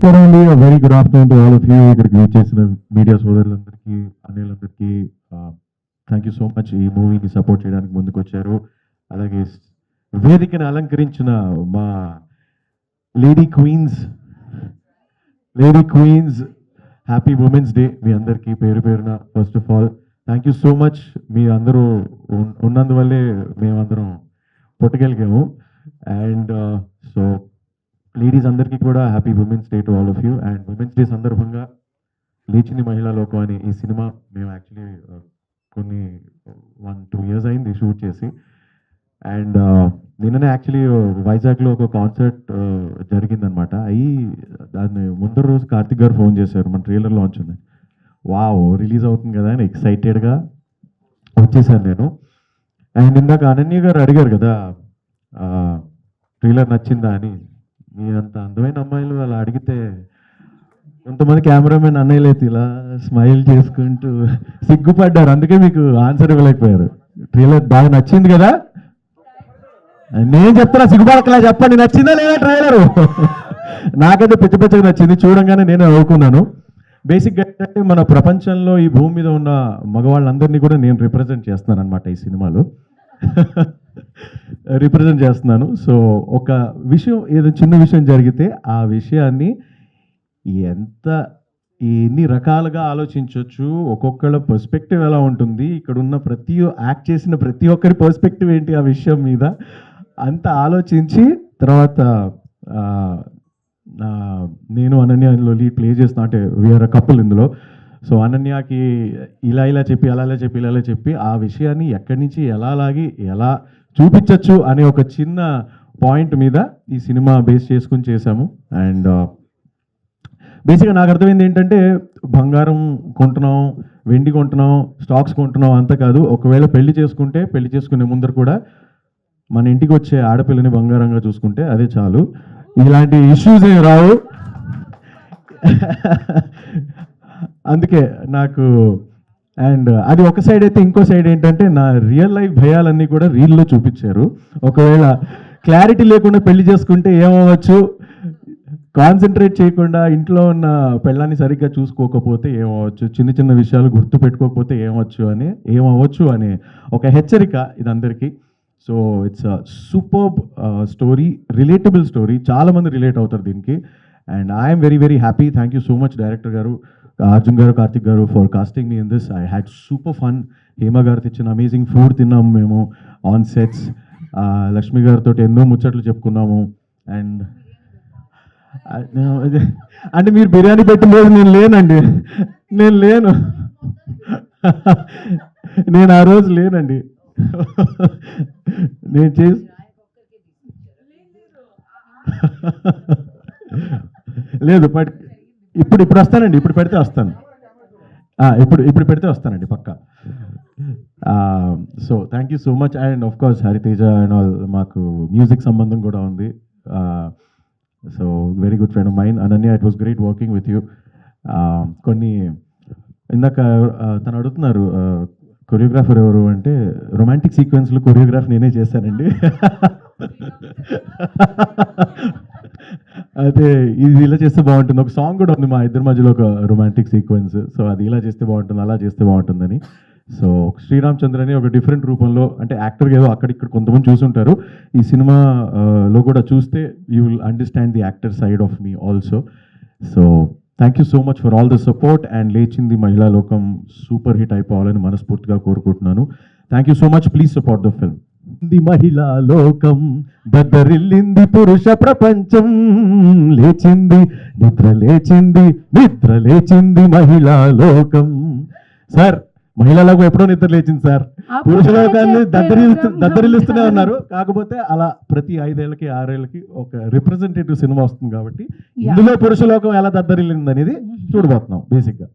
నమస్కారం అండి. Very good afternoon to all of you. ఇక్కడికి వచ్చేసిన మీడియా సోదరులందరికీ, అన్నయ్యలందరికీ థ్యాంక్ యూ సో మచ్. ఈ మూవీని సపోర్ట్ చేయడానికి ముందుకు వచ్చారు. అలాగే వేదికను అలంకరించిన మా lady queens happy women's day మీ అందరికీ పేరు పేరున. First of all thank you so much. మీ అందరూ ఉన్నందువల్లే మేమందరం పుట్టగలిగాము. అండ్ సో లేడీస్ అందరికీ కూడా happy women's day to all of you. And women's day సందర్భంగా లేచింది మహిళా లోకం అని ఈ సినిమా మేము యాక్చువల్లీ కొన్ని 1-2 years అయింది షూట్ చేసి. అండ్ నిన్ననే యాక్చువల్లీ వైజాగ్లో ఒక కాన్సర్ట్ జరిగిందనమాట. దాన్ని ముందర రోజు కార్తిక్ గారు ఫోన్ చేశారు, మన ట్రైలర్ లాంచ్ ఉంది, వావ్ రిలీజ్ అవుతుంది కదా అని ఎక్సైటెడ్గా వచ్చేసాను నేను. అండ్ ఇందాక అనన్య గారు అడిగారు కదా ట్రైలర్ నచ్చిందా అని. మీ అంత అందమైన అమ్మాయిలు అలా అడిగితే కొంతమంది కెమెరామెన్ అన్నయ్యలు అయితే ఇలా స్మైల్ చేసుకుంటూ సిగ్గుపడ్డారు, అందుకే మీకు ఆన్సర్ ఇవ్వలేకపోయారు. ట్రైలర్ బాగా నచ్చింది కదా? నేను చెప్తున్నా, సిగ్గుపడకలా చెప్పండి, నచ్చిందా లేదా ట్రైలరు? నాకైతే పిచ్చగా నచ్చింది. చూడంగానే నేను నవ్వుకున్నాను. బేసిక్గా ఏంటంటే మన ప్రపంచంలో ఈ భూమి మీద ఉన్న మగవాళ్ళందరినీ కూడా నేను రిప్రజెంట్ చేస్తున్నాను అనమాట ఈ సినిమాలో. రిప్రజెంట్ చేస్తున్నాను. సో ఒక విషయం, ఏదో చిన్న విషయం జరిగితే ఆ విషయాన్ని ఎన్ని రకాలుగా ఆలోచించవచ్చు, ఒక్కొక్కళ్ళ పర్స్పెక్టివ్ ఎలా ఉంటుంది, ఇక్కడ ఉన్న యాక్ట్ చేసిన ప్రతి ఒక్కరి పర్స్పెక్టివ్ ఏంటి ఆ విషయం మీద అంత ఆలోచించి తర్వాత నేను అనన్యలో లీడ్ ప్లే చేస్తున్నా, అంటే వీఆర్ కపుల్ ఇందులో. సో అనన్యకి ఇలా చెప్పి ఇలా చెప్పి ఆ విషయాన్ని ఎక్కడి నుంచి ఎలా లాగి ఎలా చూపించచ్చు అనే ఒక చిన్న పాయింట్ మీద ఈ సినిమా బేస్ చేసుకుని చేశాము. అండ్ బేసిక్గా నాకు అర్థమైంది ఏంటంటే, బంగారం కొంటున్నాం, వెండి కొంటున్నాం, స్టాక్స్ కొంటున్నాం అంత కాదు. ఒకవేళ పెళ్లి చేసుకునే ముందర కూడా మన ఇంటికి వచ్చే ఆడపిల్లని బంగారంగా చూసుకుంటే అదే చాలు. ఇలాంటి ఇష్యూస్ ఏమి రావు. అందుకే నాకు అండ్ అది ఒక సైడ్ అయితే, ఇంకో సైడ్ ఏంటంటే నా రియల్ లైఫ్ భయాలన్నీ కూడా రీల్లో చూపించారు. ఒకవేళ క్లారిటీ లేకుండా పెళ్లి చేసుకుంటే ఏమవ్వచ్చు, కాన్సన్ట్రేట్ చేయకుండా ఇంట్లో ఉన్న పెళ్ళాన్ని సరిగ్గా చూసుకోకపోతే ఏమవచ్చు, చిన్న విషయాలు గుర్తు పెట్టుకోకపోతే ఏమవచ్చు అనే ఒక హెచ్చరిక ఇదందరికీ. So it's superb story, relatable story, చాలామంది రిలేట్ అవుతారు దీనికి. And I'm very happy. Thank you so much director గారు, అర్జున్ గారు, కార్తిక్ గారు for casting me in this. I had super fun. Hema గారు తెచ్చిన అమేజింగ్ ఫుడ్ తిన్నాము మేము ఆన్ సెట్స్. లక్ష్మి గారితో ఎన్నో ముచ్చట్లు చెప్పుకున్నాము. అండ్ అంటే మీరు బిర్యానీ పెట్టినరోజు నేను లేనండి, నేను ఆ రోజు లేనండి. నేను లేదు, బట్ ఇప్పుడు వస్తానండి, ఇప్పుడు పెడితే వస్తాను, ఇప్పుడు పెడితే వస్తానండి పక్కా. So thank you so much. And of course Hariteja and all, మాకు మ్యూజిక్ సంబంధం కూడా ఉంది. So very good friend of mine Ananya, it was great working with you. కొన్ని ఇందాక తను అడుగుతున్నారు కొరియోగ్రాఫర్ ఎవరు అంటే, రొమాంటిక్ సీక్వెన్స్లో కొరియోగ్రాఫ్ నేనే చేశానండి. అదే ఇది ఇలా చేస్తే బాగుంటుంది. ఒక సాంగ్ కూడా ఉంది మా ఇద్దరి మధ్యలో, ఒక రొమాంటిక్ సీక్వెన్స్. సో అది ఇలా చేస్తే బాగుంటుంది, అలా చేస్తే బాగుంటుందని. సో శ్రీరామ్ చంద్ర అని ఒక డిఫరెంట్ రూపంలో, అంటే యాక్టర్గా ఏదో అక్కడిక్కడ కొంతమంది చూసుంటారు, ఈ సినిమాలో కూడా చూస్తే you will understand the actor side of me also. So thank you so much for all the support. And లేచింది మహిళా లోకం సూపర్ హిట్ అయిపోవాలని మనస్ఫూర్తిగా కోరుకుంటున్నాను. Thank you so much. Please support the film. మహిళా లోకం బద్దరిల్లింది పురుష ప్రపంచం, లేచింది నిద్ర లేచింది మహిళా లోకం. సార్ మహిళా లోకం ఎప్పుడో నిద్ర లేచింది సార్, పురుష లోకాన్ని దద్దరిల్లుస్తూనే ఉన్నారు. కాకపోతే అలా ప్రతి 5 ఏళ్ళకి 6 ఏళ్ళకి ఒక రిప్రజెంటేటివ్ సినిమా వస్తుంది కాబట్టి ఇందులో పురుష లోకం ఎలా దద్దరిల్లింది అనేది చూడబోతున్నాం బేసిక్గా.